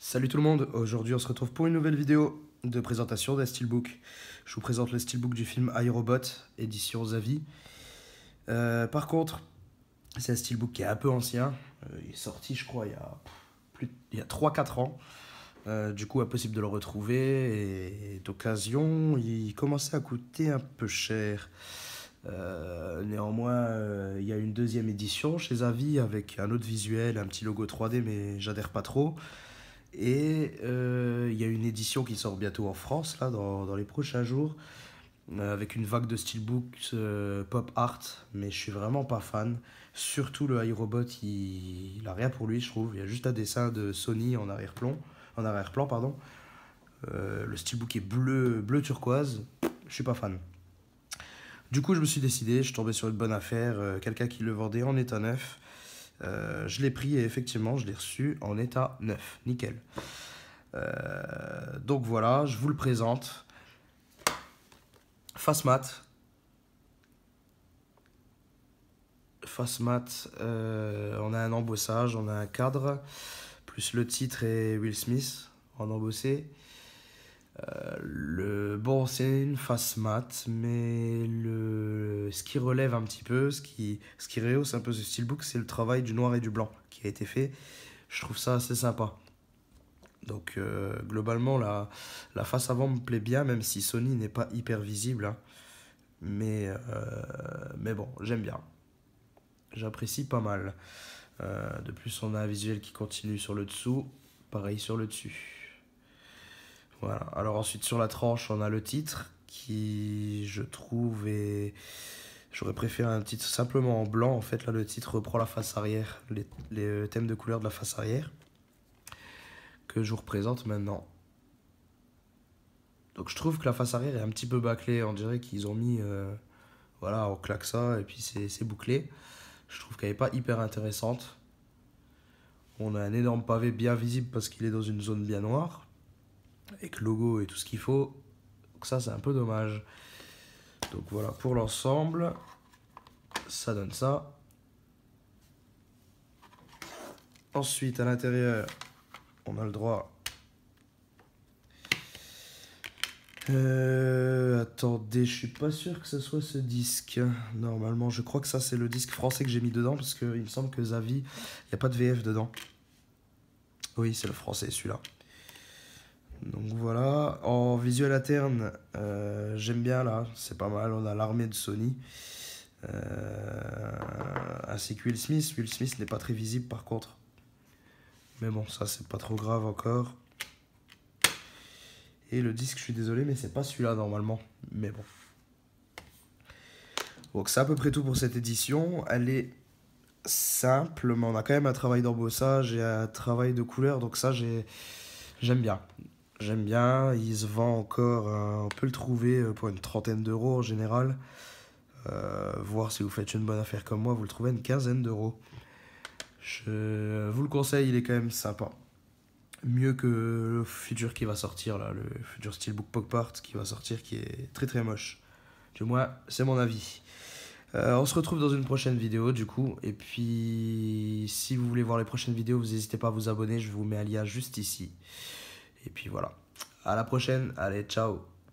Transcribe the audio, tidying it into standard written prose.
Salut tout le monde, aujourd'hui on se retrouve pour une nouvelle vidéo de présentation d'un steelbook. Je vous présente le steelbook du film iRobot, édition Zavi. Par contre, c'est un steelbook qui est un peu ancien. Il est sorti je crois il y a 3-4 ans. Du coup impossible de le retrouver et d'occasion il commençait à coûter un peu cher. Néanmoins, il y a une deuxième édition chez Zavi avec un autre visuel, un petit logo 3D mais j'adhère pas trop. Et il y a une édition qui sort bientôt en France, là, dans les prochains jours, avec une vague de steelbooks pop art, mais je suis vraiment pas fan. Surtout le iRobot, il a rien pour lui, je trouve. Il y a juste un dessin de Sony en arrière-plan, pardon. Le steelbook est bleu turquoise, je suis pas fan. Du coup, je me suis décidé, je suis tombé sur une bonne affaire, quelqu'un qui le vendait en état neuf. Je l'ai pris et effectivement, je l'ai reçu en état neuf, nickel. Donc voilà, je vous le présente. Face mat. Face mat, on a un embossage, on a un cadre, plus le titre et Will Smith en embossé. Bon, c'est une face mat, mais ce qui relève un petit peu, ce qui rehausse un peu ce steelbook, c'est le travail du noir et du blanc qui a été fait. Je trouve ça assez sympa. Donc globalement, la face avant me plaît bien, même si Sony n'est pas hyper visible, hein. Mais bon, j'aime bien. J'apprécie pas mal. De plus, on a un visuel qui continue sur le dessous. Pareil sur le dessus. Voilà. Alors ensuite, sur la tranche, on a le titre qui, je trouve, est... J'aurais préféré un titre simplement en blanc. En fait, là, le titre reprend la face arrière, les thèmes de couleur de la face arrière, que je vous représente maintenant. Donc je trouve que la face arrière est un petit peu bâclée. On dirait qu'ils ont mis... voilà, on claque ça et puis c'est bouclé. Je trouve qu'elle n'est pas hyper intéressante. On a un énorme pavé bien visible parce qu'il est dans une zone bien noire, avec logo et tout ce qu'il faut. Donc ça, c'est un peu dommage. Donc voilà, pour l'ensemble, ça donne ça. Ensuite, à l'intérieur, on a le droit... attendez, je suis pas sûr que ce soit ce disque. Normalement, je crois que ça, c'est le disque français que j'ai mis dedans, parce qu'il me semble que Zavi, il n'y a pas de VF dedans. Oui, c'est le français, celui-là. Donc voilà, en visuel interne, j'aime bien là, c'est pas mal, on a l'armée de Sony, ainsi que Will Smith. Will Smith n'est pas très visible par contre, mais bon, ça c'est pas trop grave encore. Et le disque, je suis désolé, mais c'est pas celui-là normalement, mais bon. Donc c'est à peu près tout pour cette édition, elle est simple, mais on a quand même un travail d'embossage et un travail de couleur, donc ça j'aime bien. J'aime bien, il se vend encore, on peut le trouver pour une trentaine d'euros en général. Voir si vous faites une bonne affaire comme moi, vous le trouvez à une quinzaine d'euros. Je vous le conseille, il est quand même sympa. Mieux que le futur qui va sortir, là, le futur Steelbook Pop Art qui va sortir, qui est très très moche. Du moins, c'est mon avis. On se retrouve dans une prochaine vidéo du coup. Et puis, si vous voulez voir les prochaines vidéos, vous n'hésitez pas à vous abonner. Je vous mets un lien juste ici. Et puis voilà. À la prochaine. Allez, ciao.